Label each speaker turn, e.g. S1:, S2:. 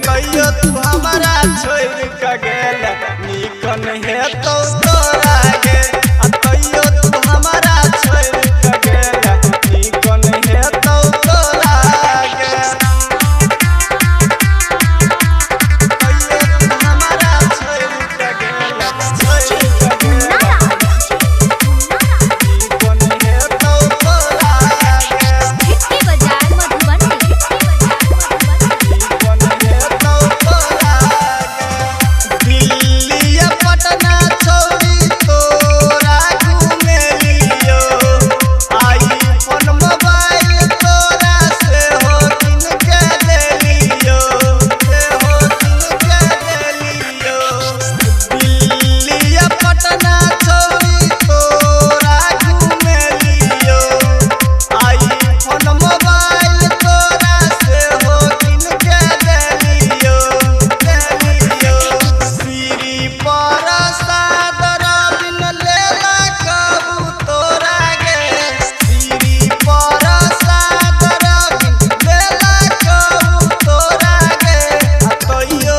S1: कहियो तू हमारा छोड़ के गेल निकन है तो तोरा गे कहियो तू हमारा छोड़ के गेल निकन है तो तोरा गे कहियो तू हमारा छोड़ के गेल निकन है तो तोरा गे
S2: बाजार मधुबनी
S1: दिल्ली पटना छोड़ी तोरा घूमे लियो आईफोन मोबाइल तोरा से हो किन के दे लियो दिल्ली पटना छोड़ी तोरा घूमे लियो आईफोन मोबाइल तोरा से हो किन के दे लियो श्री प्रसाद रविन लेला कहू तोरा गे श्री प्रसाद रविन लेला कहू तोरा गे कहियो